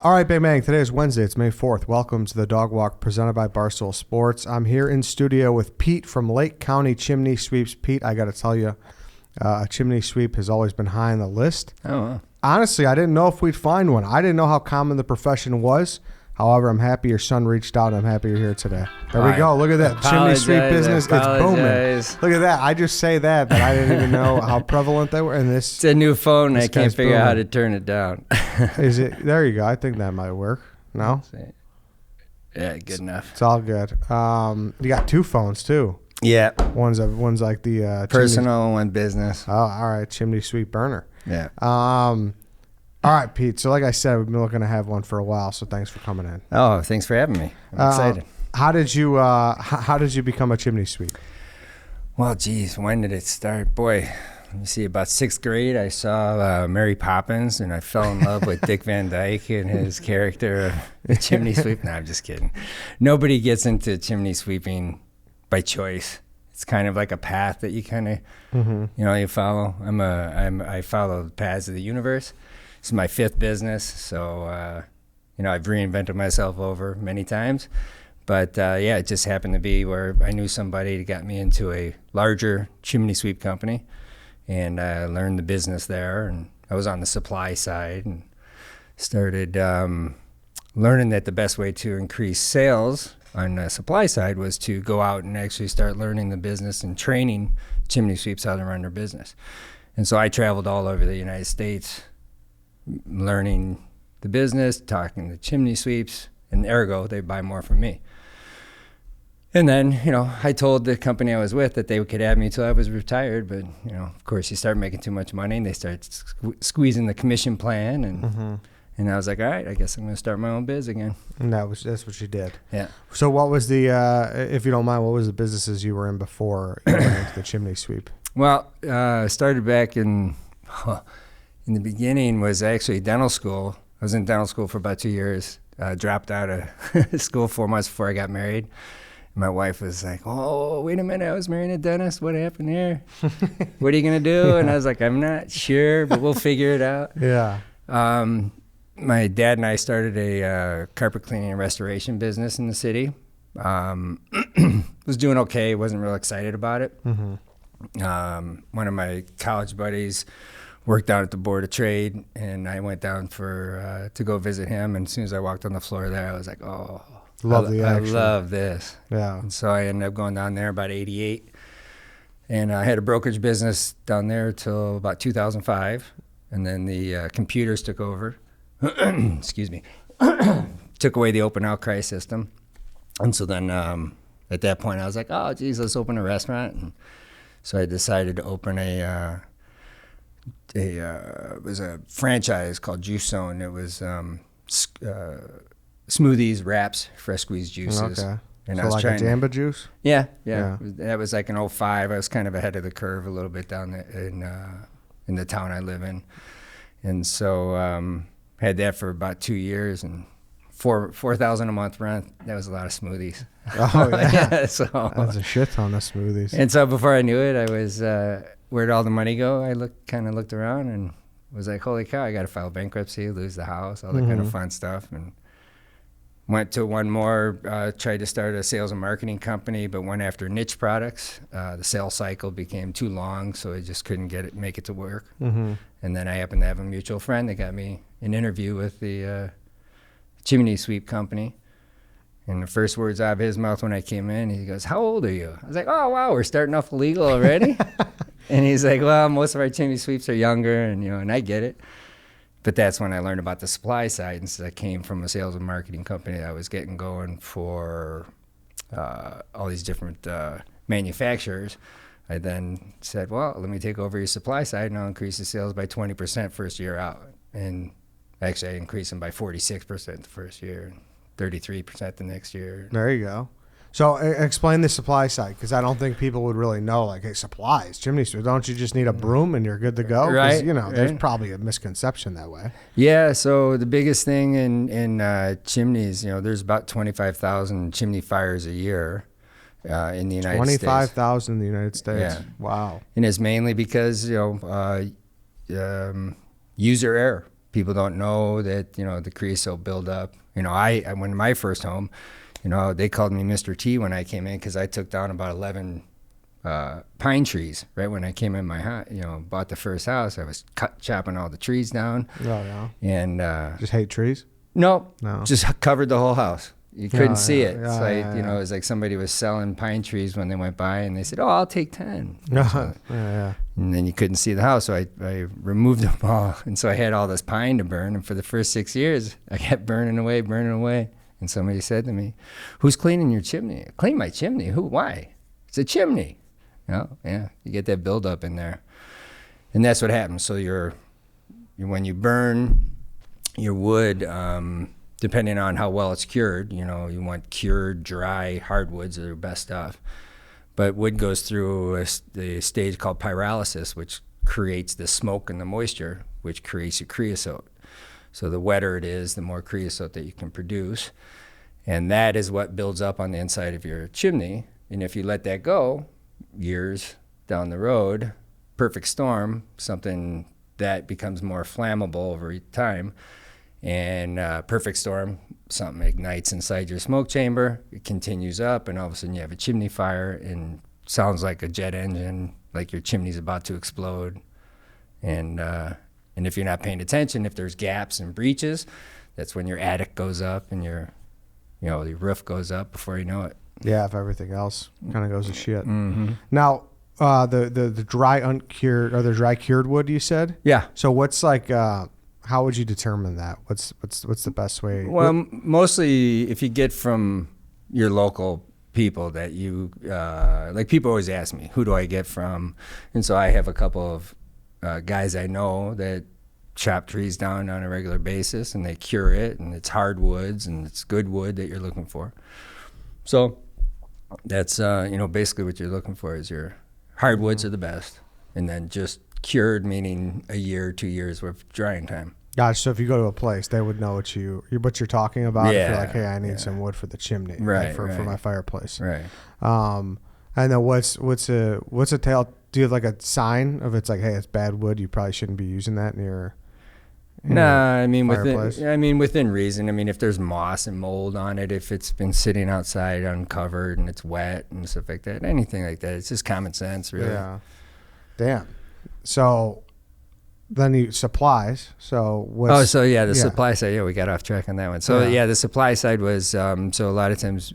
All right, Big Bang. Today is Wednesday. It's May 4th. Welcome to the Dog Walk presented by Barstool Sports. I'm here in studio with Pete from Lake County Chimney Sweeps. Pete, I got to tell you, a chimney sweep has always been high on the list. Oh, wow. Honestly, I didn't know if we'd find one. I didn't know how common the profession was. However, I'm happy your son reached out. I'm happy you're here today. There we go. Look at that. Chimney sweep business. It's booming. Look at that. I just say that I didn't even know how prevalent they were. And this, it's a new phone. I can't figure out how to turn it down. Is it? There you go. I think that might work. No? Yeah, good enough. It's all good. You got two phones, too. Yeah. One's like the personal, one business. Oh, all right. Chimney sweep burner. Yeah. All right, Pete. So like I said, we've been looking to have one for a while, so thanks for coming in. Oh, thanks for having me. I'm excited. How did you become a chimney sweep? Well, geez, when did it start? Boy, let me see. About sixth grade, I saw Mary Poppins, and I fell in love with Dick Van Dyke and his character of the chimney sweep. No, I'm just kidding. Nobody gets into chimney sweeping by choice. It's kind of like a path that you kind of, you follow. I follow the paths of the universe. It's my fifth business, so I've reinvented myself over many times. But it just happened to be where I knew somebody that got me into a larger chimney sweep company, and I learned the business there. And I was on the supply side and started learning that the best way to increase sales on the supply side was to go out and actually start learning the business and training chimney sweeps how to run their business. And so I traveled all over the United States, learning the business, talking to chimney sweeps, and ergo, they buy more from me. And then, I told the company I was with that they could have me until I was retired, but, of course, you start making too much money, and they start squeezing the commission plan, and I was like, all right, I guess I'm going to start my own biz again. And that's what you did. Yeah. So what was the, if you don't mind, what was the businesses you were in before you went into the chimney sweep? Well, I started back in the beginning was actually dental school. I was in dental school for about 2 years. Dropped out of school 4 months before I got married. My wife was like, oh, wait a minute, I was marrying a dentist. What happened here? What are you going to do? And I was like, I'm not sure, but we'll figure it out. Yeah. My dad and I started a carpet cleaning and restoration business in the city. Was doing okay, wasn't real excited about it. One of my college buddies worked down at the Board of Trade, and I went down to go visit him. And as soon as I walked on the floor there, I was like, oh, I love this. Yeah. And so I ended up going down there about 88. And I had a brokerage business down there till about 2005. And then the computers took over. Excuse me. Took away the open outcry system. And so then at that point, I was like, oh, geez, let's open a restaurant. And so I decided to open it was a franchise called Juice Zone. It was smoothies, wraps, fresh squeezed juices. Okay. And so I was like a Jamba Juice? Yeah. That was like in 05. I was kind of ahead of the curve a little bit down in the town I live in. And so had that for about 2 years, and $4,000 a month rent. That was a lot of smoothies. Oh, yeah. So that's a shit ton of smoothies. And so before I knew it, I was, where'd all the money go? I looked around and was like, holy cow, I got to file bankruptcy, lose the house, all that kind of fun stuff. And went to one more, tried to start a sales and marketing company, but went after niche products. The sales cycle became too long, so I just couldn't make it to work. And then I happened to have a mutual friend that got me an interview with the chimney sweep company. And the first words out of his mouth when I came in, he goes, how old are you? I was like, oh, wow, we're starting off illegal already? And he's like, well, most of our chimney sweeps are younger, and I get it. But that's when I learned about the supply side. And so I came from a sales and marketing company that I was getting going for all these different manufacturers. I then said, well, let me take over your supply side, and I'll increase the sales by 20% first year out. And actually, I increased them by 46% the first year, 33% the next year. There you go. So explain the supply side, because I don't think people would really know, like, hey, supplies, chimney sweep, don't you just need a broom and you're good to go? Right. There's probably a misconception that way. Yeah, so the biggest thing in chimneys, there's about 25,000 chimney fires a year in the United States. 25,000 in the United States. Yeah. Wow. And it's mainly because, user error. People don't know that, the creosote buildup. I went to my first home, they called me Mr. T when I came in because I took down about 11 pine trees right when I came in my house. Bought the first house. I was chopping all the trees down. Oh, yeah. And just hate trees? No, just covered the whole house. You couldn't see it. Yeah, It was like somebody was selling pine trees when they went by, and they said, "Oh, I'll take 10." Yeah. And then you couldn't see the house, so I removed them all, and so I had all this pine to burn. And for the first 6 years, I kept burning away. And somebody said to me, "Who's cleaning your chimney?" "Clean my chimney? Who? Why? It's a chimney." Yeah, you get that buildup in there, and that's what happens. So when you burn your wood, depending on how well it's cured, you want cured, dry, hardwoods are the best stuff. But wood goes through the stage called pyrolysis, which creates the smoke and the moisture, which creates your creosote. So the wetter it is, the more creosote that you can produce. And that is what builds up on the inside of your chimney. And if you let that go, years down the road, perfect storm, something that becomes more flammable over time, and perfect storm, something ignites inside your smoke chamber, it continues up, and all of a sudden you have a chimney fire, and sounds like a jet engine, like your chimney's about to explode. And if you're not paying attention, if there's gaps and breaches, that's when your attic goes up and your roof goes up before you know it. Yeah, if everything else kind of goes to shit. Mm-hmm. Now, the dry uncured or the dry cured wood, you said? Yeah. So what's like? How would you determine that? What's the best way? Well, mostly if you get from your local people that you like, people always ask me, who do I get from? And so I have a couple of guys I know that chop trees down on a regular basis, and they cure it, and it's hardwoods and it's good wood that you're looking for. So that's basically what you're looking for is your hardwoods are the best, and then just cured, meaning a year, 2 years worth of drying time. Gosh, so if you go to a place, they would know what you're talking about. Yeah, if you're like, hey, I need some wood for the chimney, right, for my fireplace, right. And then what's a tale? Do you have like a sign of it's like, hey, it's bad wood, you probably shouldn't be using that in your fireplace? Within reason. I mean, if there's moss and mold on it, if it's been sitting outside uncovered and it's wet and stuff like that, anything like that, it's just common sense, really. Yeah. Damn. So then supplies. So what's... the supply side. Yeah, we got off track on that one. So the supply side was, so a lot of times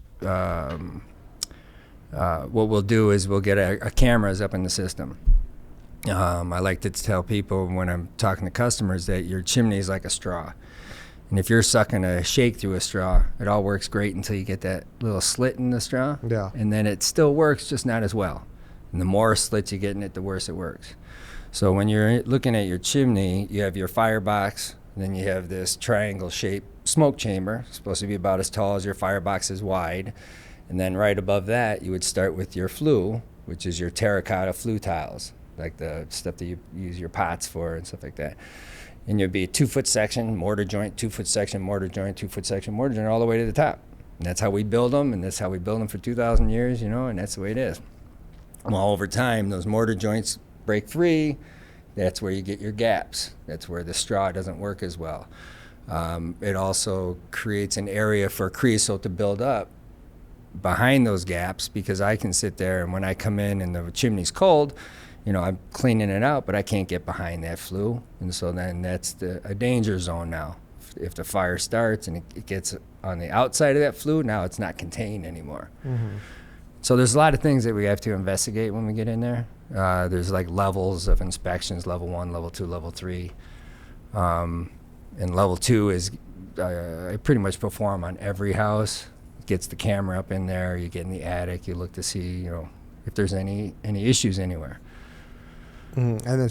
what we'll do is we'll get a cameras up in the system. I like to tell people when I'm talking to customers that your chimney is like a straw. And if you're sucking a shake through a straw, it all works great until you get that little slit in the straw. Yeah. And then it still works, just not as well. And the more slits you get in it, the worse it works. So when you're looking at your chimney, you have your firebox, and then you have this triangle-shaped smoke chamber, supposed to be about as tall as your firebox is wide. And then right above that, you would start with your flue, which is your terracotta flue tiles, like the stuff that you use your pots for and stuff like that. And you'd be a 2-foot section, mortar joint, 2-foot section, mortar joint, 2-foot section, mortar joint, all the way to the top. And that's how we build them, and that's how we build them for 2,000 years, and that's the way it is. Well, over time, those mortar joints break free. That's where you get your gaps. That's where the straw doesn't work as well. It also creates an area for creosote to build up behind those gaps, because I can sit there, and when I come in and the chimney's cold, I'm cleaning it out, but I can't get behind that flue. And so then that's a danger zone now. If the fire starts and it gets on the outside of that flue, now it's not contained anymore. Mm-hmm. So there's a lot of things that we have to investigate when we get in there. There's like levels of inspections, level 1, level 2, level 3. And level 2 is I pretty much perform on every house. Gets the camera up in there, you get in the attic, you look to see, if there's any issues anywhere. Mm-hmm. And then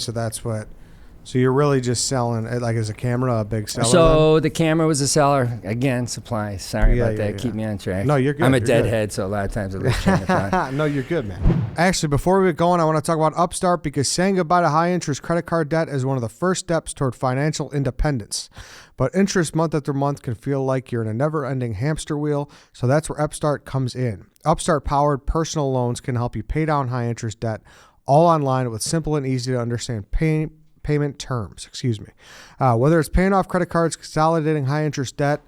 so you're really just selling, like, is a camera a big seller? So the camera was a seller. Again, supply. Sorry about that. Yeah. Keep me on track. No, you're good. I'm a deadhead, so a lot of times I lose train of thought. No, you're good, man. Actually, before we get going, I want to talk about Upstart, because saying goodbye to high-interest credit card debt is one of the first steps toward financial independence. But interest month after month can feel like you're in a never-ending hamster wheel, so that's where Upstart comes in. Upstart-powered personal loans can help you pay down high-interest debt all online with simple and easy-to-understand payment terms. Whether it's paying off credit cards, consolidating high-interest debt,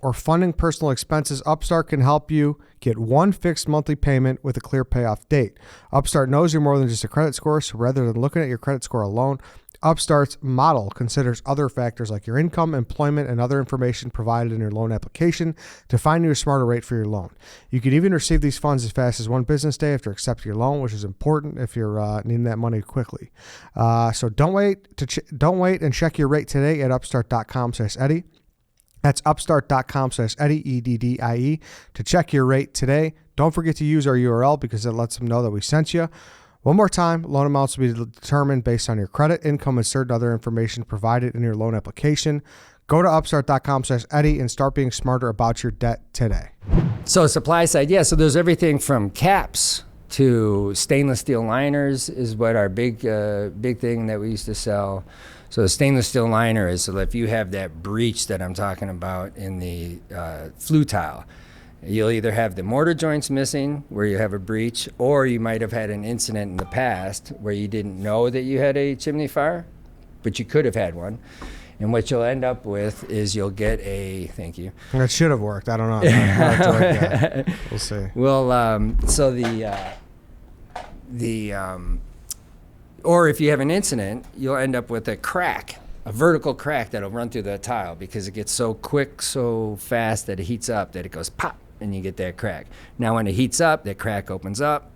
or funding personal expenses, Upstart can help you get one fixed monthly payment with a clear payoff date. Upstart knows you're more than just a credit score, so rather than looking at your credit score alone, Upstart's model considers other factors like your income, employment, and other information provided in your loan application to find you a smarter rate for your loan. You can even receive these funds as fast as one business day after accepting your loan, which is important if you're needing that money quickly. So don't wait and check your rate today at upstart.com/Eddie. That's upstart.com/Eddie, EDDIE, to check your rate today. Don't forget to use our URL because it lets them know that we sent you. One more time, loan amounts will be determined based on your credit, income, and certain other information provided in your loan application. Go to upstart.com/Eddie and start being smarter about your debt today. So supply side, so there's everything from caps to stainless steel liners is what our big thing that we used to sell. So the stainless steel liner is so if you have that breach that I'm talking about in the flue tile, you'll either have the mortar joints missing where you have a breach, or you might have had an incident in the past where you didn't know that you had a chimney fire, but you could have had one. And what you'll end up with is you'll get a, thank you. That should have worked. I don't know. We'll see. Well, so or if you have an incident, you'll end up with a crack, a vertical crack that'll run through the tile because it gets so quick, so fast that it heats up that it goes pop and you get that crack. Now when it heats up, that crack opens up,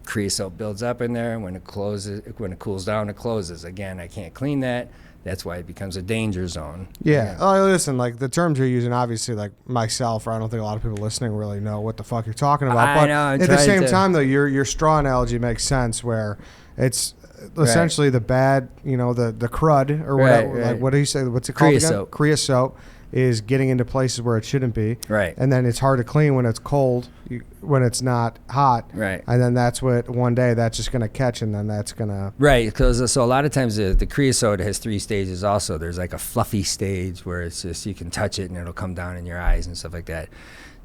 creosote builds up in there. When it cools down, it closes. Again, I can't clean that. That's why it becomes a danger zone. Yeah. Oh, listen, like the terms you're using, obviously, like myself, or I don't think a lot of people listening really know what the fuck you're talking about. But at the same time, though, your straw analogy makes sense where it's essentially the bad, the crud or whatever. Right. Like, what do you say? What's it called again? Creosote is getting into places where it shouldn't be. Right. And then it's hard to clean when it's cold, when it's not hot. Right. And then that's what one day that's just going to catch, and then that's going to. Right. Because so a lot of times the creosote has 3 stages also. There's like a fluffy stage where it's just you can touch it and it'll come down in your eyes and stuff like that.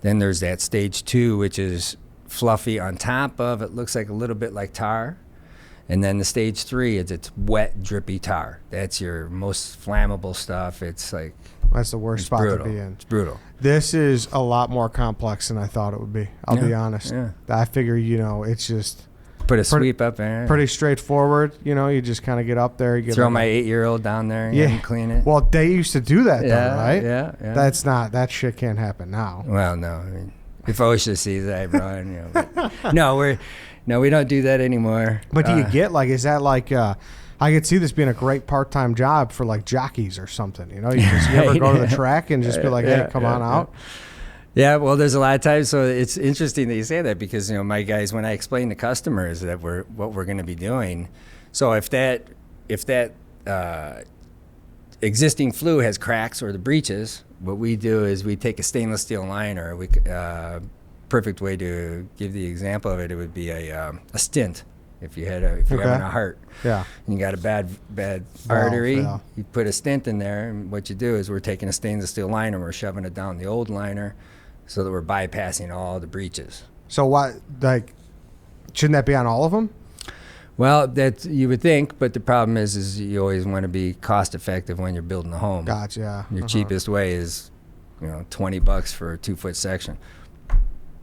Then there's that stage 2, which is fluffy on top of, it looks like a little bit like tar. And then the stage 3 is it's wet, drippy tar. That's your most flammable stuff. It's like that's the worst spot to be in. It's brutal. This is a lot more complex than I thought it would be. I'll be honest. Yeah. I figure, it's just put a sweep up there. Pretty straightforward. You just kind of get up there. You throw my 8-year-old down there and clean it. Well, they used to do that, though, right? Yeah. That shit can't happen now. Well, no. I mean, if OSHA sees that, Brian, No, we don't do that anymore. But do you get, is that I could see this being a great part-time job for jockeys or something. You ever go to the track and just be like, hey, come on out? Yeah, well, there's a lot of times. So it's interesting that you say that because, my guys, when I explain to customers that what we're going to be doing. So if that existing flue has cracks or the breaches, what we do is we take a stainless steel liner. Perfect way to give the example of it would be a stint. If you're having a heart, and you got a bad artery, you put a stint in there, and what you do is we're taking a stainless steel liner, we're shoving it down the old liner, so that we're bypassing all the breaches. So what, shouldn't that be on all of them? Well, that you would think, but the problem is you always want to be cost effective when you're building a home. Gotcha. Your cheapest way is, $20 for a 2-foot section.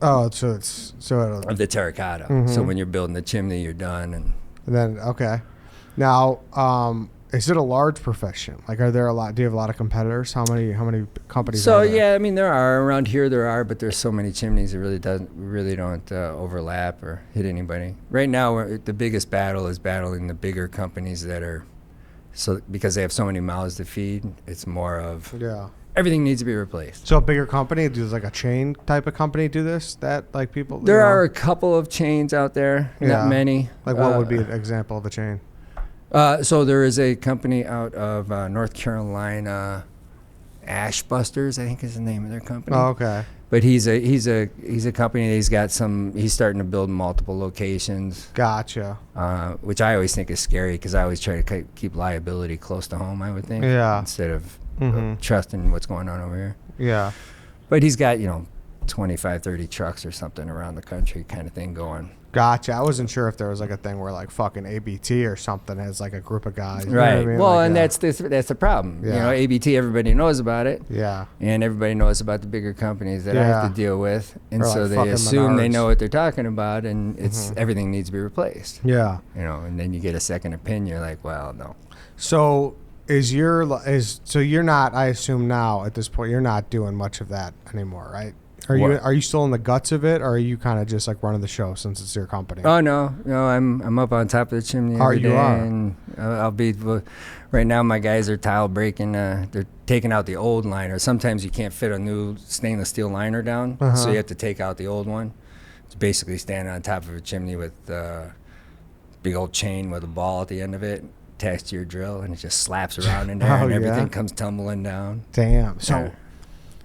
Oh, so it'll, of the terracotta. Mm-hmm. So when you're building the chimney, you're done. And then okay, now is it a large profession? Are there a lot? Do you have a lot of competitors? How many companies? So yeah, I mean there are around here. There are, but there's so many chimneys. It really don't overlap or hit anybody. Right now, the biggest battle is battling the bigger companies that are because they have so many mouths to feed. It's more of everything needs to be replaced. So a bigger company, does a chain type of company do this? That people? There are a couple of chains out there, not many. What would be an example of a chain? So there is a company out of North Carolina, Ashbusters, I think is the name of their company. Oh, okay. But he's a company that he's starting to build multiple locations. Gotcha. Which I always think is scary because I always try to keep liability close to home, I would think. Yeah. Instead of trusting what's going on over here. Yeah. But he's got, 25, 30 trucks or something around the country kind of thing going. Gotcha. I wasn't sure if there was like a thing where like fucking ABT or something has like a group of guys. You right. know what I mean? Well, like, and that's the problem. Yeah. You know, ABT, everybody knows about it. Yeah. And everybody knows about the bigger companies that I have to deal with. And or so like they fucking assume they Menards. know what they're talking about, and it's everything needs to be replaced. Yeah. You know, and then you get a second opinion. You're like, well, no. So so you're not, I assume now at this point, you're not doing much of that anymore, right? Are you still in the guts of it, or are you kind of just like running the show since it's your company? Oh no, I'm up on top of the chimney every day, and I'll be. Right now, my guys are tile breaking. They're taking out the old liner. Sometimes you can't fit a new stainless steel liner down, so you have to take out the old one. It's basically standing on top of a chimney with a big old chain with a ball at the end of it, attached to your drill, and it just slaps around in there, and everything comes tumbling down. Damn. So.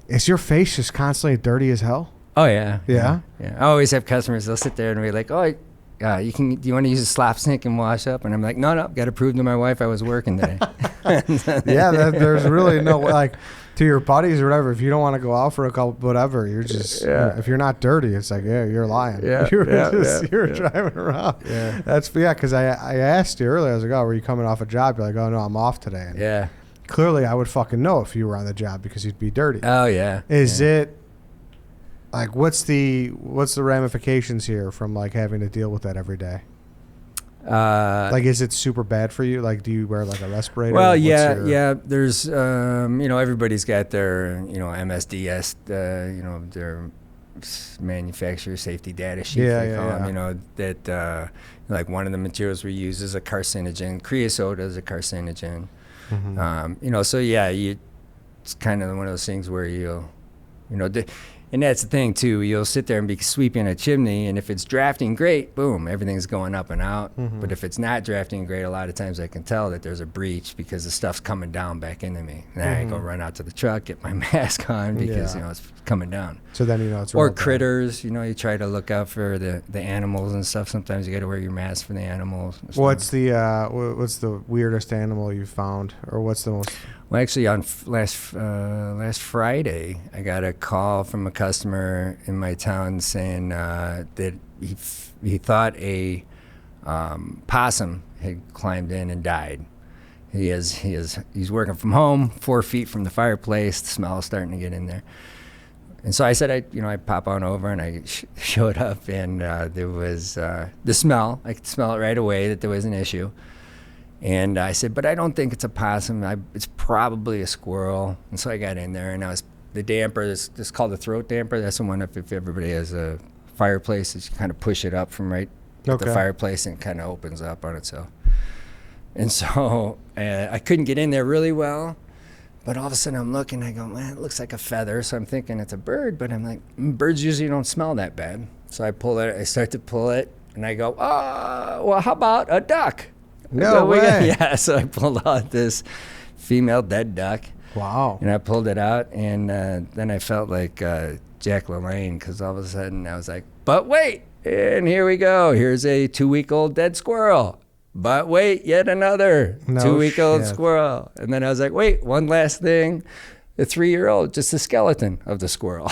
Is your face just constantly dirty as hell? Oh yeah. Yeah. I always have customers. They'll sit there and be like, "Oh, do you want to use a slop sink and wash up?" And I'm like, "No, got to prove to my wife I was working today." There's really no like to your buddies or whatever. If you don't want to go out for a couple, whatever, you're just if you're not dirty, it's like you're lying. You're driving around. Yeah. That's because I asked you earlier. I was like, "Oh, were you coming off a job?" You're like, "Oh no, I'm off today." And clearly, I would fucking know if you were on the job because you'd be dirty. Oh yeah. Is it like what's the ramifications here from like having to deal with that every day? Like, is it super bad for you? Like, do you wear like a respirator? Well, There's everybody's got their MSDS, their manufacturer safety data sheet. You know that like one of the materials we use is a carcinogen. Creosote is a carcinogen. It's kind of one of those things where and that's the thing too. You'll sit there and be sweeping a chimney, and if it's drafting great, boom, everything's going up and out. But if it's not drafting great, a lot of times I can tell that there's a breach because the stuff's coming down back into me. And then I go run out to the truck, get my mask on because it's coming down. So then it's or critters. You try to look out for the animals and stuff. Sometimes you got to wear your mask for the animals. What's the weirdest animal you found, or what's the most? Well, actually, on last Friday, I got a call from a customer in my town saying that he thought a possum had climbed in and died. He's working from home, 4 feet from the fireplace. The smell is starting to get in there. And so I said, I pop on over, and I showed up, and there was the smell. I could smell it right away that there was an issue. And I said, but I don't think it's a possum. It's probably a squirrel. And so I got in there, and the damper, this is called the throat damper. That's the one if everybody has a fireplace, you kind of push it up from right at the fireplace, and it kind of opens up on itself. And so I couldn't get in there really well. But all of a sudden I'm looking, I go, man, it looks like a feather. So I'm thinking it's a bird, but I'm like, birds usually don't smell that bad. So I start to pull it, and I go, well, how about a duck? No way. So I pulled out this female dead duck. Wow. And I pulled it out, and then I felt like Jack LaLanne, because all of a sudden I was like, but wait, and here we go. Here's a 2-week-old dead squirrel. But wait, yet another 2-week-old squirrel. And then I was like, wait, one last thing. The 3-year-old, just the skeleton of the squirrel.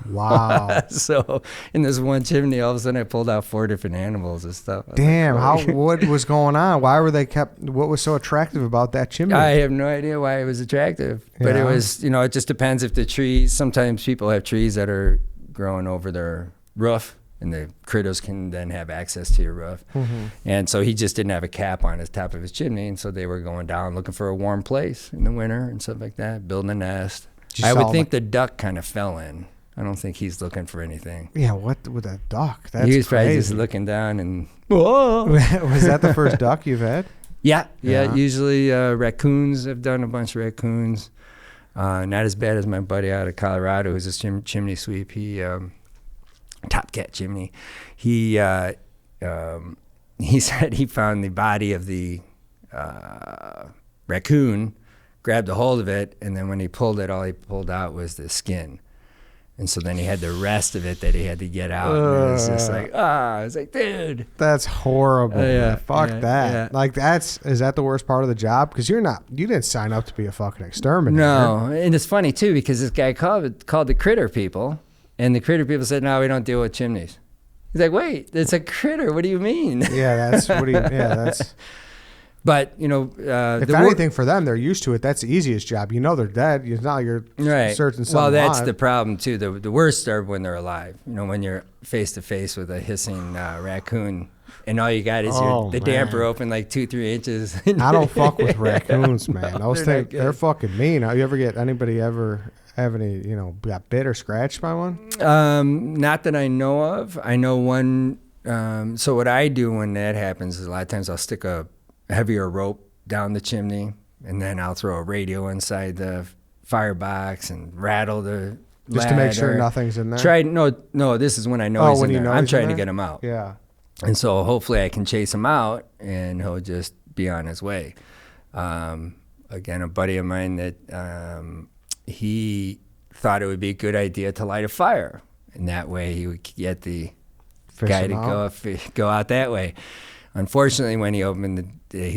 Wow. So in this one chimney, all of a sudden I pulled out 4 different animals and stuff. Damn, what was going on? Why were they what was so attractive about that chimney? I have no idea why it was attractive. But it was, it just depends if the trees, sometimes people have trees that are growing over their roof, and the critters can then have access to your roof. And so he just didn't have a cap on his top of his chimney, and so they were going down looking for a warm place in the winter and stuff like that, building a nest. I would think the duck kind of fell in. I don't think he's looking for anything. Yeah, what with a duck? That's he was crazy. Probably just looking down and, whoa. Was that the first duck you've had? Yeah. Usually raccoons. I've done a bunch of raccoons. Not as bad as my buddy out of Colorado who's a chimney sweep. He... Top Cat Chimney. He said he found the body of the raccoon, grabbed a hold of it, and then when he pulled it, all he pulled out was the skin. And so then he had the rest of it that he had to get out. And it was just like, I was like, dude. That's horrible. Fuck that. Yeah. Like, is that the worst part of the job? Because you didn't sign up to be a fucking exterminator. No. And it's funny, too, because this guy called the critter people. And the critter people said, no, we don't deal with chimneys. He's like, wait, it's a critter. What do you mean? Yeah, that's. But, if anything for them, they're used to it. That's the easiest job. They're dead. It's not like you're searching something. Well, that's alive. the problem, too. The worst are when they're alive. When you're face-to-face with a hissing raccoon, and all you got is the damper open like 2-3 inches. I don't fuck with raccoons, man. Those things, they're fucking mean. You ever get anybody have any, got bit or scratched by one? Not that I know of. I know one. So what I do when that happens is a lot of times I'll stick a heavier rope down the chimney, and then I'll throw a radio inside the firebox and rattle the just to make sure nothing's in there. No. This is when I know he's in there. I'm trying to get him out. Yeah. And so hopefully I can chase him out, and he'll just be on his way. Again, a buddy of mine that he thought it would be a good idea to light a fire, and that way he would get the guy to go out that way. Unfortunately, when he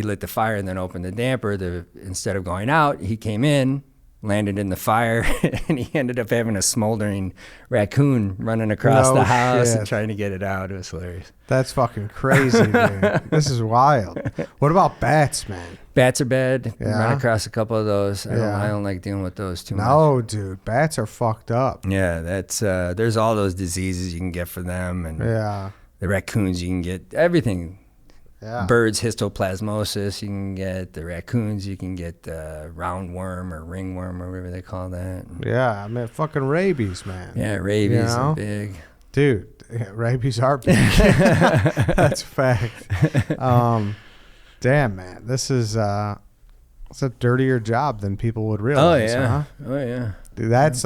lit the fire and then opened the damper, instead of going out, he came in, landed in the fire, and he ended up having a smoldering raccoon running across the house and trying to get it out. It was hilarious. That's fucking crazy, dude. This is wild. What about bats, man? Bats are bad. Yeah. Run across a couple of those. I don't like dealing with those too much. No, dude. Bats are fucked up. Yeah, that's there's all those diseases you can get for them, and the raccoons you can get everything. Yeah. Birds, histoplasmosis, you can get the raccoons, you can get roundworm or ringworm or whatever they call that. Yeah, I mean, fucking rabies, man. Yeah, rabies is big. Dude, rabies are big. That's a fact. Damn, man, this is it's a dirtier job than people would realize. Oh yeah. Dude, that's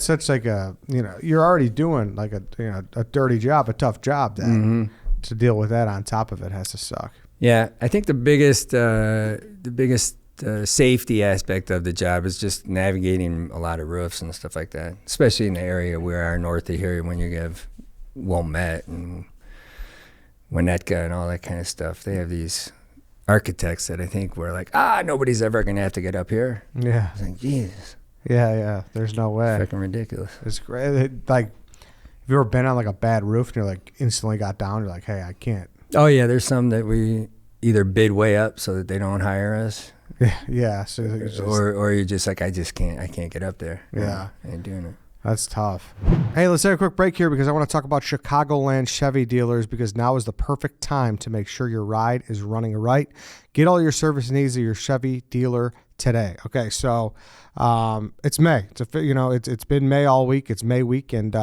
such like a you're already doing like a dirty job, a tough job. That to deal with that on top of it has to suck. Yeah, I think the biggest safety aspect of the job is just navigating a lot of roofs and stuff like that, especially in the area we are north of here when you have Wilmette and Winnetka and all that kind of stuff. They have these architects that I think were like, nobody's ever going to have to get up here. Yeah. I was like, Jesus. Yeah. There's no way. Fucking ridiculous. It's great. Like, have you ever been on like a bad roof and you're like instantly got down? You're like, hey, I can't. Oh yeah, there's some that we either bid way up so that they don't hire us. Yeah. So or you're just like, I can't get up there. Yeah. I ain't doing it. That's tough. Hey, let's take a quick break here because I want to talk about Chicagoland Chevy dealers because now is the perfect time to make sure your ride is running right. Get all your service needs of your Chevy dealer today. Okay, so it's May. It's been May all week. It's May week, and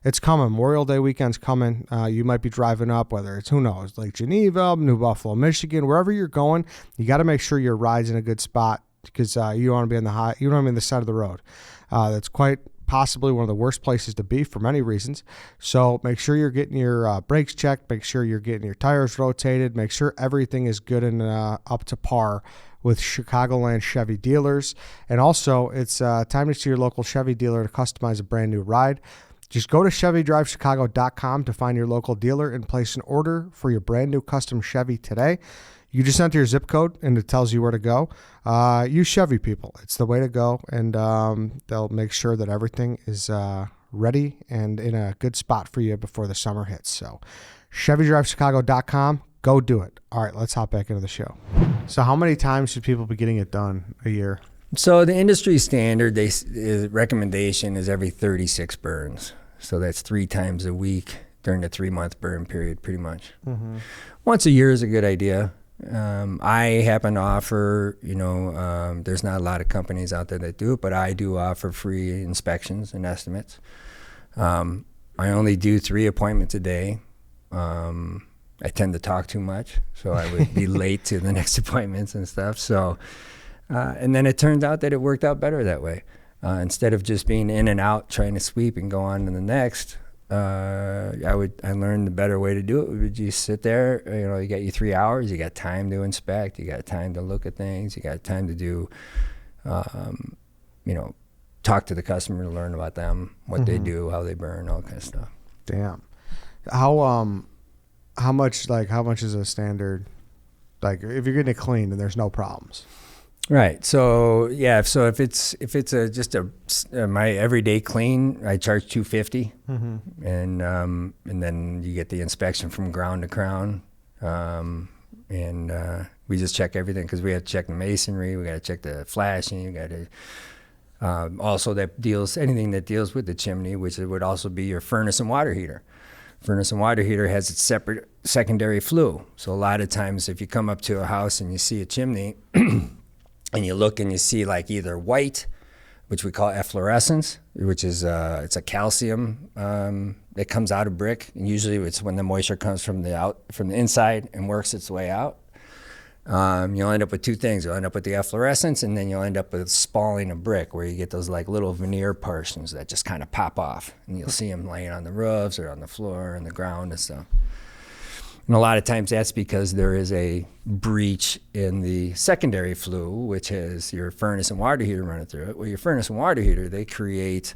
it's coming. Memorial Day weekend's coming. You might be driving up, whether it's, who knows, Lake Geneva, New Buffalo, Michigan, wherever you're going. You got to make sure your ride's in a good spot because you don't want to be on the side of the road. That's quite possibly one of the worst places to be for many reasons. So make sure you're getting your brakes checked. Make sure you're getting your tires rotated. Make sure everything is good and up to par with Chicagoland Chevy dealers. And also, it's time to see your local Chevy dealer to customize a brand new ride. Just go to ChevyDriveChicago.com to find your local dealer and place an order for your brand new custom Chevy today. You just enter your zip code and it tells you where to go. Use Chevy, people. It's the way to go, and they'll make sure that everything is ready and in a good spot for you before the summer hits. So ChevyDriveChicago.com, go do it. All right, let's hop back into the show. So how many times should people be getting it done a year? So the industry standard recommendation is every 36 burns. So that's 3 times a week during the 3-month burn period, pretty much. Mm-hmm. Once a year is a good idea. I happen to offer, there's not a lot of companies out there that do it, but I do offer free inspections and estimates. I only do 3 appointments a day. I tend to talk too much, so I would be late to the next appointments and stuff. So, and then it turns out that it worked out better that way. Instead of just being in and out trying to sweep and go on to the next, I learned the better way to do it would just sit there. You got your 3 hours. You got time to inspect. You got time to look at things. You got time to do, talk to the customer to learn about them, what they do, how they burn, all kind of stuff. Damn. How much is a standard? Like if you're getting it cleaned and there's no problems. Right. So yeah. So if it's just my everyday clean, I charge $250, and then you get the inspection from ground to crown, and we just check everything because we have to check the masonry, we got to check the flashing, we got to also anything that deals with the chimney, which would also be your furnace and water heater. Furnace and water heater has its separate secondary flue. So a lot of times if you come up to a house and you see a chimney and you look and you see like either white, which we call efflorescence, which is it's a calcium that comes out of brick, and usually it's when the moisture comes from the inside and works its way out. You'll end up with two things. You'll end up with the efflorescence, and then you'll end up with spalling of brick, where you get those like little veneer portions that just kind of pop off, and you'll see them laying on the roofs or on the floor and the ground and stuff. And a lot of times that's because there is a breach in the secondary flue, which has your furnace and water heater running through it. Well, your furnace and water heater, they create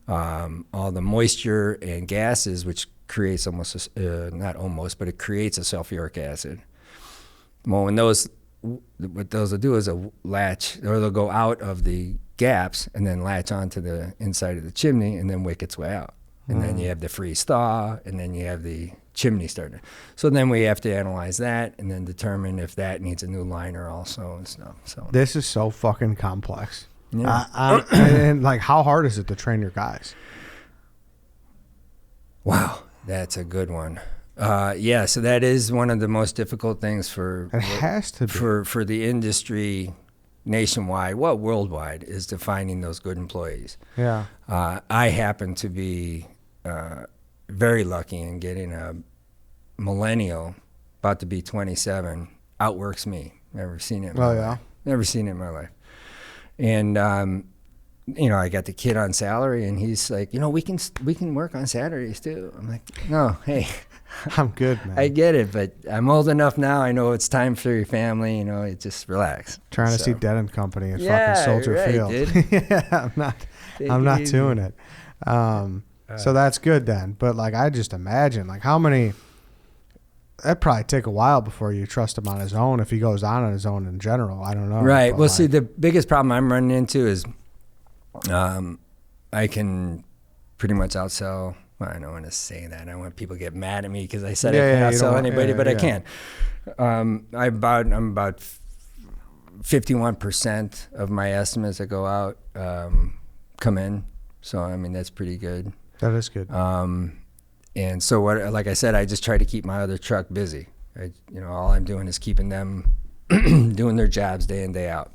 all the moisture and gases, which creates but it creates a sulfuric acid. Well, what those will do is a latch, or they'll go out of the gaps and then latch onto the inside of the chimney and then wick its way out. And then you have the freeze thaw, and then you have the chimney starter. So then we have to analyze that and then determine if that needs a new liner also and stuff. So this is so fucking complex. Yeah. And like, how hard is it to train your guys? Wow, that's a good one. Yeah, so that is one of the most difficult things for it has to be. for the industry nationwide, worldwide, is to finding those good employees. Yeah. I happen to be very lucky in getting a millennial, about to be 27, outworks me. Never seen it in my life. Never seen it in my life. And I got the kid on salary, and he's like, we can work on Saturdays too. I'm like, no, hey, I'm good, man. I get it, but I'm old enough now. I know it's time for your family. Just relax. Trying to see Dead and Company at fucking Soldier Field. Dude. Yeah, I'm not doing it. So that's good then. But like, I just imagine like how many. That'd probably take a while before you trust him on his own, if he goes on his own in general. I don't know. Right. Well, see, the biggest problem I'm running into is I can pretty much outsell. Well, I don't want to say that. I don't want people to get mad at me because I said I can't outsell anybody, but I can. I'm about 51% of my estimates that go out come in. So, I mean, that's pretty good. That is good. And so, like I said, I just try to keep my other truck busy. All I'm doing is keeping them doing their jobs day in, day out.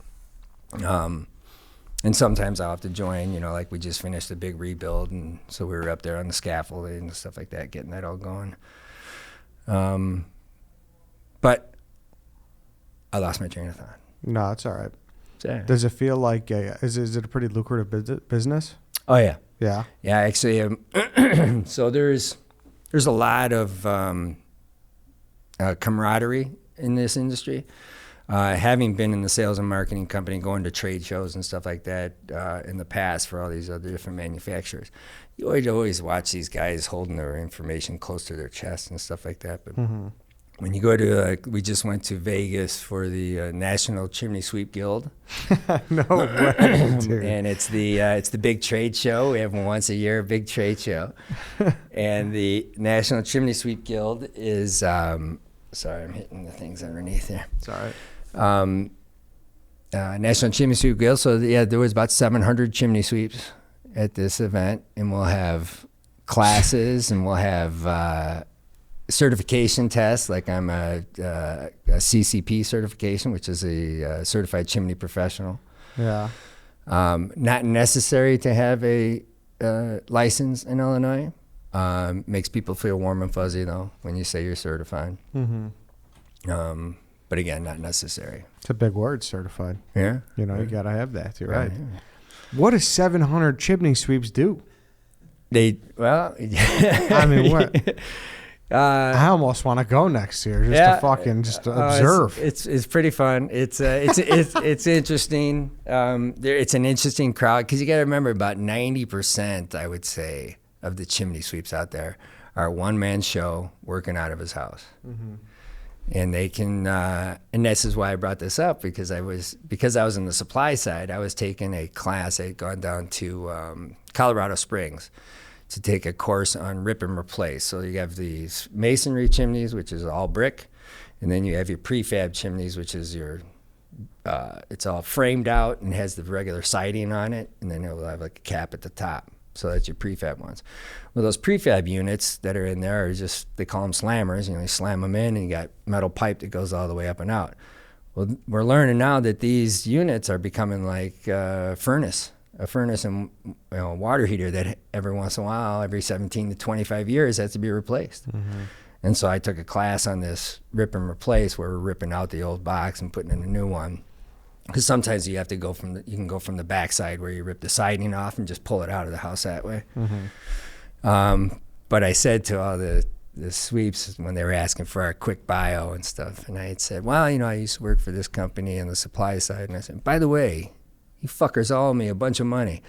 And sometimes I'll have to join, like we just finished a big rebuild, and so we were up there on the scaffolding and stuff like that, getting that all going. But I lost my train of thought. No, it's all right. Sorry. Does it feel like is it a pretty lucrative business? Oh yeah. Yeah. Yeah, actually. So there's a lot of camaraderie in this industry. Having been in the sales and marketing company, going to trade shows and stuff like that in the past for all these other different manufacturers, you always watch these guys holding their information close to their chest and stuff like that. But when you go to, we just went to Vegas for the National Chimney Sweep Guild. No way, dude. And it's the big trade show. We have one once a year, a big trade show. And the National Chimney Sweep Guild is, sorry, I'm hitting the things underneath here. It's all right. National Chimney Sweep Guild. So yeah, there was about 700 chimney sweeps at this event, and we'll have classes and we'll have certification tests. Like I'm a CCP certification, which is a certified chimney professional. Yeah. Not necessary to have a license in Illinois. Makes people feel warm and fuzzy though when you say you're certified. But again, not necessary. It's a big word, certified. Yeah. You gotta have that. You're right. What does 700 chimney sweeps do? I mean, what? I almost want to go next year to fucking observe. It's pretty fun. It's interesting. It's an interesting crowd because you got to remember about 90%, I would say, of the chimney sweeps out there are one man show working out of his house. And they can, and this is why I brought this up, because I was in the supply side. I was taking a class. I had gone down to Colorado Springs to take a course on rip and replace. So you have these masonry chimneys, which is all brick, and then you have your prefab chimneys, which is your, it's all framed out and has the regular siding on it, and then it will have like a cap at the top. So that's your prefab ones. Well, those prefab units that are in there are just, they call them slammers. You know, you slam them in and you got metal pipe that goes all the way up and out. Well, we're learning now that these units are becoming like a furnace and water heater that every once in a while, every 17 to 25 years, has to be replaced. Mm-hmm. And so I took a class on this rip and replace, where we're ripping out the old box and putting in a new one. Because sometimes you have to go you can go from the backside where you rip the siding off and just pull it out of the house that way. Mm-hmm. But I said to all the sweeps when they were asking for our quick bio and stuff, and I had said, well, I used to work for this company on the supply side. And I said, by the way, you fuckers owe me a bunch of money.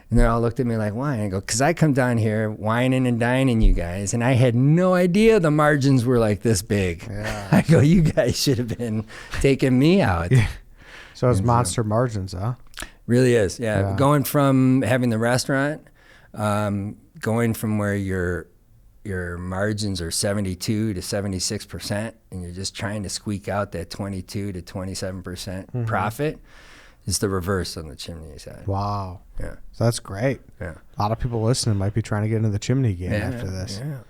And they all looked at me like, why? And I go, because I come down here whining and dining you guys, and I had no idea the margins were like this big. Yeah. I go, you guys should have been taking me out. Yeah. So it's monster margins, huh? Really is, yeah. Going from having the restaurant, going from where your margins are 72 to 76%, and you're just trying to squeak out that 22 to 27% profit, is the reverse on the chimney side. Wow. Yeah. So that's great. Yeah. A lot of people listening might be trying to get into the chimney game after this. Yeah.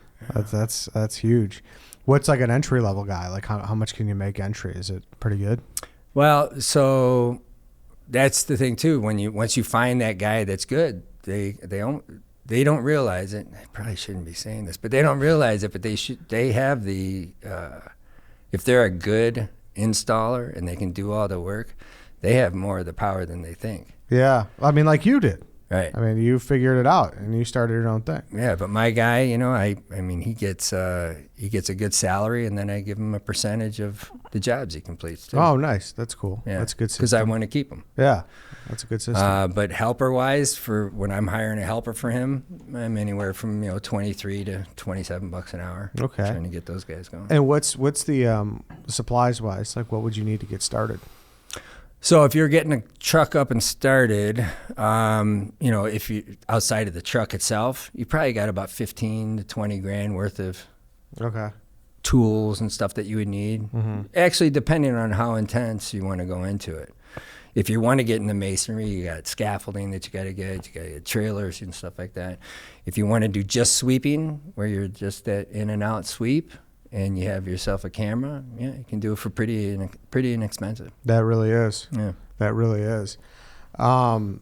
That's huge. What's like an entry level guy? Like how much can you make entry? Is it pretty good? Well, so that's the thing too. Once you find that guy that's good, they don't realize it. I probably shouldn't be saying this, but they don't realize it. But they have the if they're a good installer and they can do all the work, they have more of the power than they think. Yeah, I mean, like you did. Right. I mean, you figured it out and you started your own thing. Yeah, but my guy, I mean, he gets a good salary, and then I give him a percentage of the jobs he completes too. Oh, nice. That's cool. Yeah. That's good. Because I want to keep him. Yeah, that's a good system. But helper-wise, for when I'm hiring a helper for him, I'm anywhere from $23 to $27 an hour. Okay. Trying to get those guys going. And what's the supplies-wise? Like, what would you need to get started? So if you're getting a truck up and started, if you outside of the truck itself, you probably got about 15 to 20 grand worth of tools and stuff that you would need. Mm-hmm. Actually, depending on how intense you want to go into it. If you want to get into masonry, you got scaffolding that you got to get trailers and stuff like that. If you want to do just sweeping, where you're just that in and out sweep, and you have yourself a camera, you can do it for pretty inexpensive. That really is. Yeah. That really is. Actually,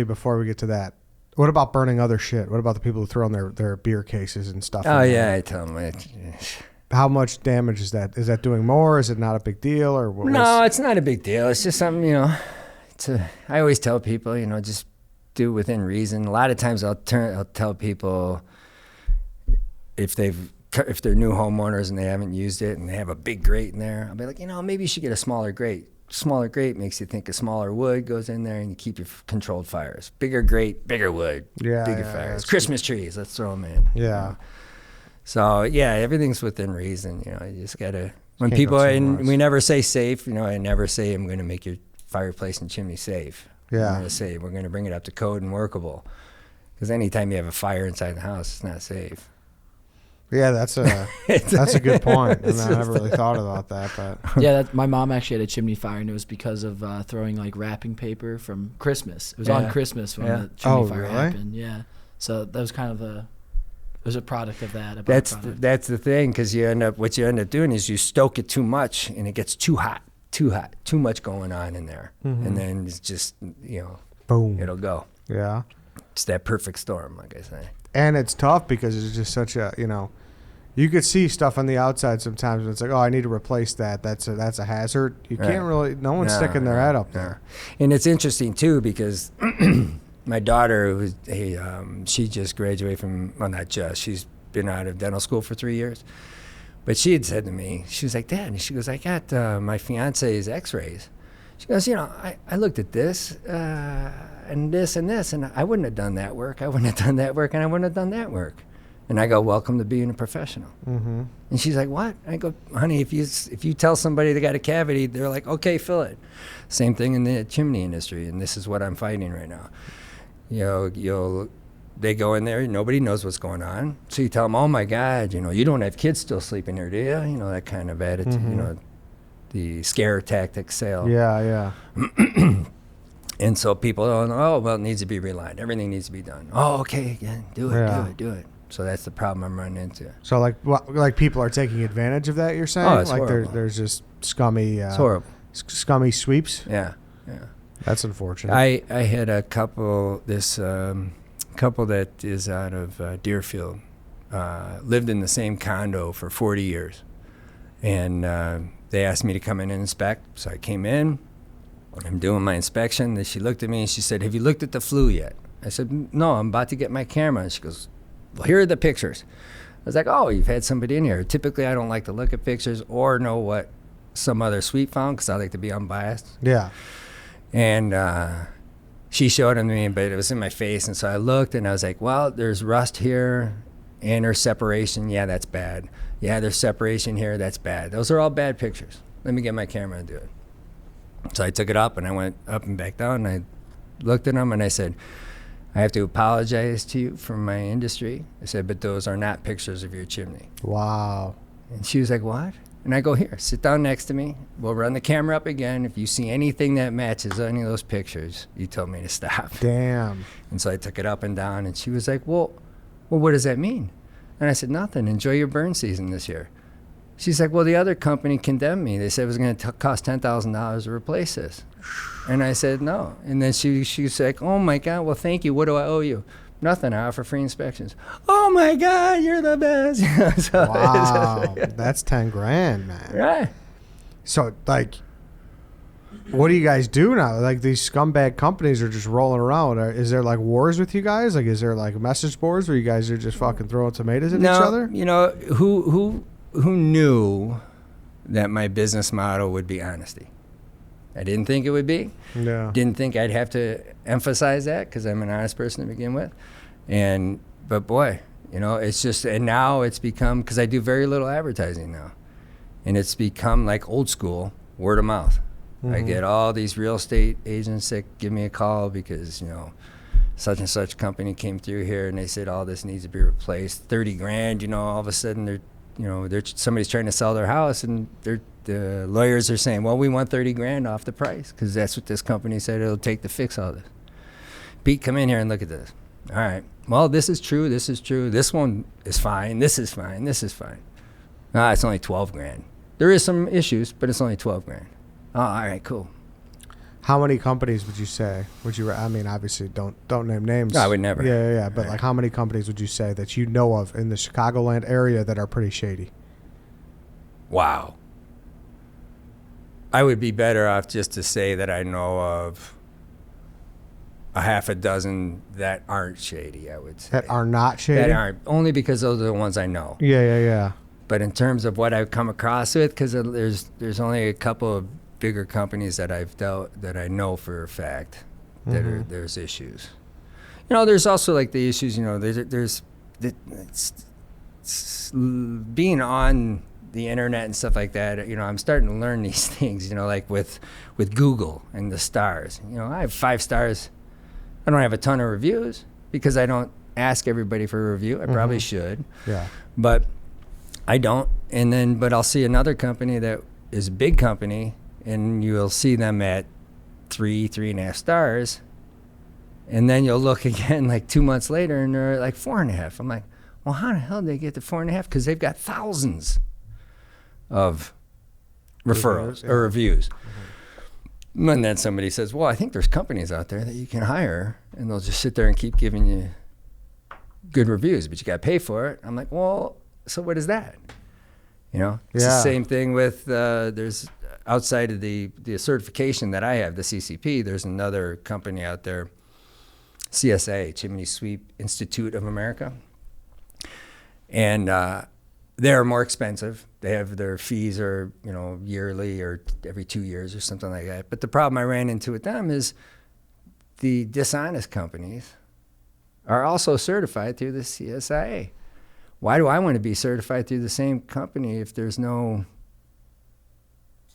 before we get to that, what about burning other shit? What about the people who throw in their beer cases and stuff? Oh, yeah, I tell them. How much damage is that? Is that doing more? Is it not a big deal? Or No, it's not a big deal. It's just something, I always tell people, just do within reason. A lot of times I'll tell people, if they're new homeowners and they haven't used it and they have a big grate in there, I'll be like, maybe you should get a smaller grate. Smaller grate makes you think a smaller wood goes in there and you keep your controlled fires. Bigger grate, bigger wood, bigger fires. Christmas trees, let's throw them in. Yeah. So, everything's within reason. You just got to, when people, and we never say safe, I never say I'm going to make your fireplace and chimney safe. Yeah. I'm going to say we're going to bring it up to code and workable. Because anytime you have a fire inside the house, it's not safe. Yeah, that's a good point. I never really thought about that, but yeah, my mom actually had a chimney fire, and it was because of throwing like wrapping paper from Christmas. It was on Christmas when the chimney fire happened. Yeah, so that was kind of it was a product of that. That's the thing, because what you end up doing is you stoke it too much, and it gets too hot, too much going on in there, and then it's just boom, it'll go. Yeah, it's that perfect storm, like I say. And it's tough because it's just such a you could see stuff on the outside sometimes and it's like, oh, I need to replace that. That's a hazard. You can't really, no one's sticking their head up there. And it's interesting too, because my daughter, she just graduated from, well, not just, she's been out of dental school for 3 years. But she had said to me, she was like, Dad, and she goes, I got my fiance's x-rays. She goes, I looked at this and this and this, and I wouldn't have done that work. I wouldn't have done that work, and I wouldn't have done that work. And I go, welcome to being a professional. Mm-hmm. And she's like, what? I go, honey, if you tell somebody they got a cavity, they're like, okay, fill it. Same thing in the chimney industry, and this is what I'm fighting right now. They go in there, nobody knows what's going on. So you tell them, oh my God, you don't have kids still sleeping here, do you? That kind of attitude, Mm-hmm. The scare tactic sale. Yeah. And so people don't, oh, well, it needs to be relined. Everything needs to be done. Oh, okay, yeah, do it. So that's the problem I'm running into. So like people are taking advantage of that, you're saying? Oh, it's like horrible. there's just scummy It's horrible. Scummy sweeps? Yeah. That's unfortunate. I had a couple, couple that is out of Deerfield, lived in the same condo for 40 years. And they asked me to come in and inspect. So I came in. I'm doing my inspection. Then she looked at me and she said, have you looked at the flue yet? I said, no, I'm about to get my camera. And she goes, well, here are the pictures. I was like, oh, you've had somebody in here. Typically, I don't like to look at pictures or know what some other sweep found because I like to be unbiased. Yeah. And she showed them to me, but it was in my face. And so I looked and I was like, well, there's rust here and there's separation. Yeah, that's bad. Yeah, there's separation here. That's bad. Those are all bad pictures. Let me get my camera and do it. So I took it up and I went up and back down and I looked at them and I said, I have to apologize to you for my industry. I said, but those are not pictures of your chimney. Wow. And she was like, what? And I go, here, sit down next to me. We'll run the camera up again. If you see anything that matches any of those pictures, you told me to stop. Damn. And so I took it up and down and she was like, well, what does that mean? And I said, nothing. Enjoy your burn season this year. She's like, well, the other company condemned me. They said it was going to cost $10,000 to replace this. And I said, no. And then she's like, oh, my God, well, thank you. What do I owe you? Nothing. I offer free inspections. Oh, my God, you're the best. So wow. That's 10 grand, man. Right. So, like, what do you guys do now? Like, these scumbag companies are just rolling around. Is there, like, wars with you guys? Like, is there, like, message boards where you guys are just fucking throwing tomatoes at each other? Who knew that my business model would be honesty? I didn't think it would be. Yeah. Didn't think I'd have to emphasize that because I'm an honest person to begin with. But boy, it's just, and now it's become, because I do very little advertising now, and it's become like old school, word of mouth. Mm-hmm. I get all these real estate agents that give me a call because, such and such company came through here and they said, all this needs to be replaced. 30 grand, all of a sudden somebody's trying to sell their house and the lawyers are saying, well, we want 30 grand off the price because that's what this company said it'll take to fix all this. Pete, come in here and look at this. All right. Well, this is true. This is true. This one is fine. This is fine. This is fine. It's only 12 grand. There is some issues, but it's only 12 grand. Oh, all right, cool. How many companies would you say? Obviously, don't name names. No, I would never. Yeah. But like, how many companies would you say that you know of in the Chicagoland area that are pretty shady? Wow. I would be better off just to say that I know of a half a dozen that aren't shady, I would say. That are not shady? That aren't, only because those are the ones I know. Yeah. But in terms of what I've come across with, because there's only a couple of bigger companies that I know for a fact that there's issues. There's also like the issues, there's being on the internet and stuff like that. I'm starting to learn these things, like with Google and the stars. I have 5 stars. I don't have a ton of reviews because I don't ask everybody for a review. I probably should. Yeah. But I don't. But I'll see another company that is a big company and you'll see them at 3.5 stars. And then you'll look again like 2 months later and they're like 4.5. I'm like, well, how the hell did they get to 4.5? Because they've got thousands of referrals or reviews. Mm-hmm. And then somebody says, well, I think there's companies out there that you can hire and they'll just sit there and keep giving you good reviews, but you got to pay for it. I'm like, well, so what is that? It's the same thing with, there's outside of the certification that I have, the CCP, there's another company out there, CSA, Chimney Sweep Institute of America. And they're more expensive. They have their fees are, yearly or every 2 years or something like that. But the problem I ran into with them is the dishonest companies are also certified through the CSIA. why do I want to be certified through the same company if there's no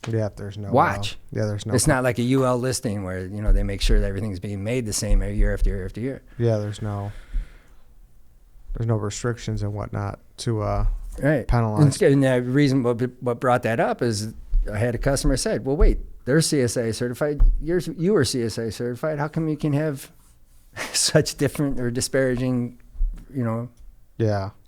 there's no watch? There's no. It's not like a UL listing where they make sure that everything's being made the same every year after year after year. Yeah, there's no restrictions and whatnot to penalize. And the reason what brought that up is I had a customer said, well, wait, they're CSA certified. You were CSA certified. How come you can have such different or disparaging,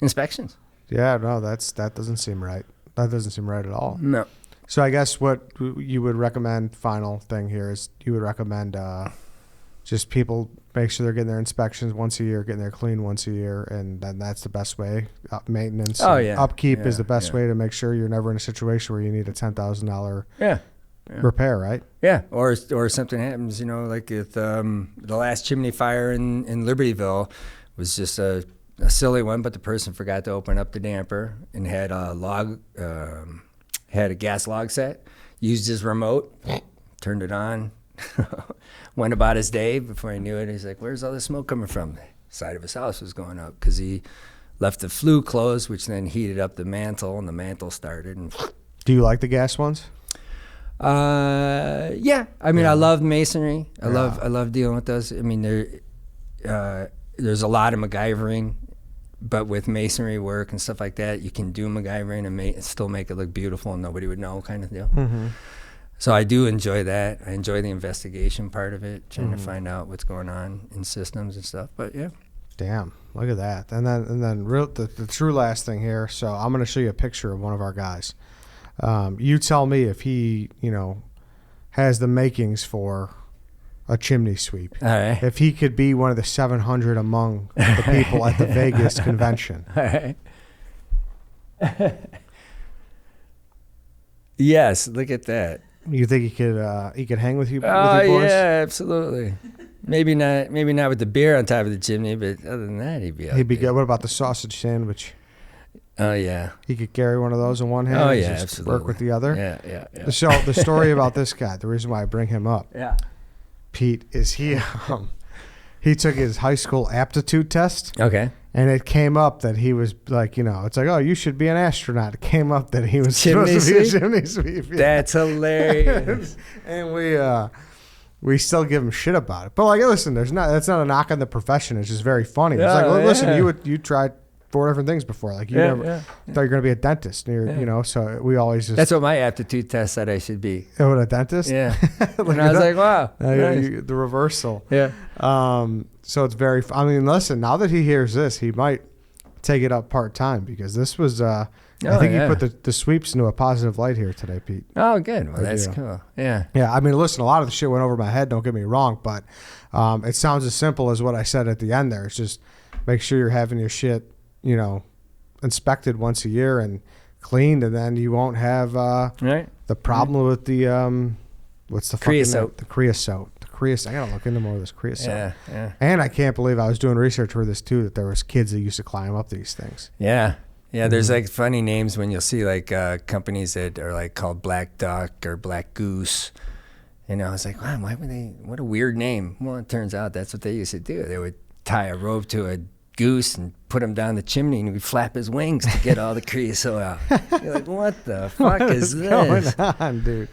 inspections? Yeah, no, that doesn't seem right. That doesn't seem right at all. No. So I guess what you would recommend, final thing here, is you would recommend just people make sure they're getting their inspections once a year, getting their clean once a year, and then that's the best way. Maintenance, upkeep is the best way to make sure you're never in a situation where you need a $10,000 repair, right? Yeah, or something happens, like with the last chimney fire in Libertyville was just a silly one, but the person forgot to open up the damper and had a gas log set, used his remote, turned it on, went about his day. Before he knew it, he's like, where's all the smoke coming from? The side of his house was going up because he left the flue closed, which then heated up the mantle, and the mantle started. And do you like the gas ones? Yeah. I mean, I love masonry. I love dealing with those. I mean, there's a lot of MacGyvering, but with masonry work and stuff like that, you can do MacGyvering and still make it look beautiful and nobody would know, kind of deal. Mm-hmm. So I do enjoy that. I enjoy the investigation part of it, trying to find out what's going on in systems and stuff. But yeah. Damn, look at that. And then the true last thing here. So I'm going to show you a picture of one of our guys. You tell me if he, has the makings for a chimney sweep. All right. If he could be one of the 700 among the people at the Vegas convention. All right. Yes, look at that. You think he could hang with you, with you boys? Yeah, absolutely. Maybe not with the beer on top of the chimney, but other than that, he'd be good. What about the sausage sandwich? Oh, yeah. He could carry one of those in one hand. Oh, and yeah, just absolutely. work with the other. Yeah. So the story about this guy, the reason why I bring him up, Pete, is he took his high school aptitude test. Okay. And it came up that he was like, it's like, oh, you should be an astronaut. It came up that he was supposed to be a chimney sweep. Yeah. That's hilarious. And we still give him shit about it. But like, listen, that's not a knock on the profession. It's just very funny. It's like, well, listen, you tried 4 different things before. Like you never thought you're going to be a dentist. And so we always just. That's what my aptitude test said I should be. Oh, a dentist? Yeah. And I was like, wow. Nice. The reversal. Yeah. So it's very. I mean, listen. Now that he hears this, he might take it up part time because this was. I think you put the sweeps into a positive light here today, Pete. Oh, good. Well, that's cool. Yeah. Yeah. I mean, listen. A lot of the shit went over my head. Don't get me wrong, but it sounds as simple as what I said at the end there. It's just make sure you're having your shit, inspected once a year and cleaned, and then you won't have the problem with the what's the creosote. The creosote. I gotta look into more of this creosote. Yeah. And I can't believe I was doing research for this too, that there was kids that used to climb up these things. Yeah. There's like funny names when you'll see like companies that are like called Black Duck or Black Goose. And I was like, wow, why would they? What a weird name. Well, it turns out that's what they used to do. They would tie a rope to a goose and put him down the chimney, and we'd flap his wings to get all the creosote out. You're like, what the fuck is this going on, dude?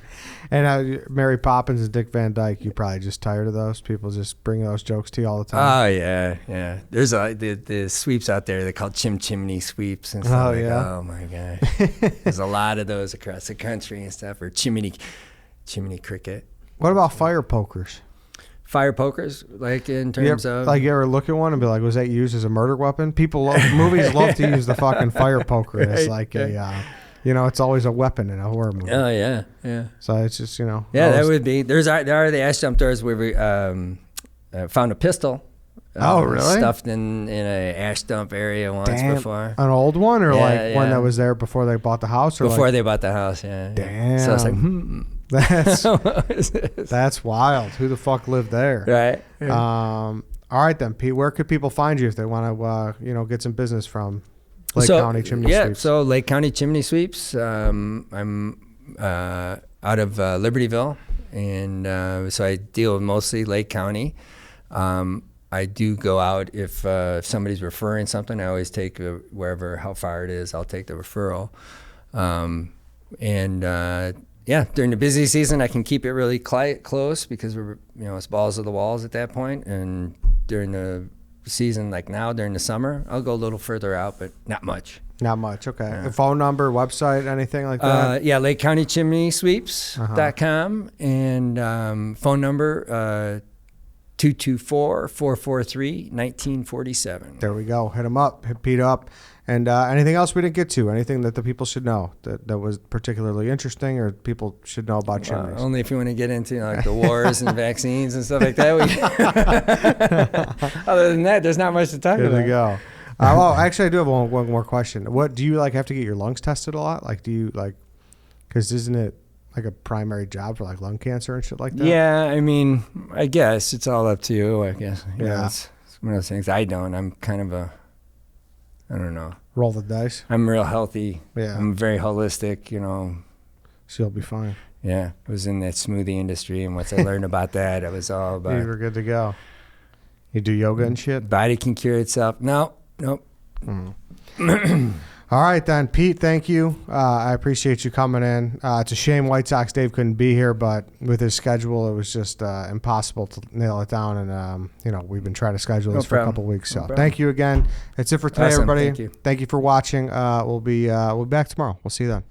And Mary Poppins and Dick Van Dyke, you probably just tired of those people just bring those jokes to you all the time. Oh yeah. There's the sweeps out there. They're called Chimney Sweeps and stuff. Oh my god. There's a lot of those across the country and stuff. Or chimney cricket. What about fire pokers? Fire pokers, like in terms of like you ever look at one and be like, was that used as a murder weapon? Movies love to use the fucking fire poker as like a. It's always a weapon in a horror movie. Oh yeah. So it's just Yeah, that would be. There are the ash dump doors where we found a pistol. Oh really? Stuffed in a ash dump area once before. An old one or one that was there before they bought the house? Or before they bought the house, yeah. Damn. So it's like, that's wild. Who the fuck lived there? Right. Yeah. All right then, Pete. Where could people find you if they want to, get some business from Lake County Chimney Sweeps? Yeah, so Lake County Chimney Sweeps. I'm out of Libertyville, and so I deal with mostly Lake County. I do go out if somebody's referring something. I always take wherever, how far it is, I'll take the referral. During the busy season, I can keep it really close because it's balls to the walls at that point. And during the season, like now during the summer, I'll go a little further out, but not much. Not much. Okay. Yeah. A phone number, website, anything like that? Lake County Chimney Sweeps.com and phone number 224-443-1947. There we go. Hit them up. Hit Pete up. And anything else we didn't get to? Anything that the people should know that was particularly interesting or people should know about Chimneys? Only if you want to get into like the wars and vaccines and stuff like that. Other than that, there's not much to talk about. There we go. Actually, I do have one more question. What do you have to get your lungs tested a lot? Like, do you because isn't it like a primary job for like lung cancer and shit like that? Yeah, I mean, I guess it's all up to you. I guess. Yeah. It's one of those things. I don't. I'm kind of I don't know. Roll the dice. I'm real healthy. Yeah. I'm very holistic, So you'll be fine. Yeah. I was in that smoothie industry, and once I learned about that, I was all about. You were good to go. You do yoga and shit? Body can cure itself. Nope. All right, then. Pete, thank you. I appreciate you coming in. It's a shame White Sox Dave couldn't be here, but with his schedule, it was just impossible to nail it down. And, we've been trying to schedule this for a couple of weeks. So thank you again. That's it for today, everybody. Thank you. Thank you for watching. We'll be back tomorrow. We'll see you then.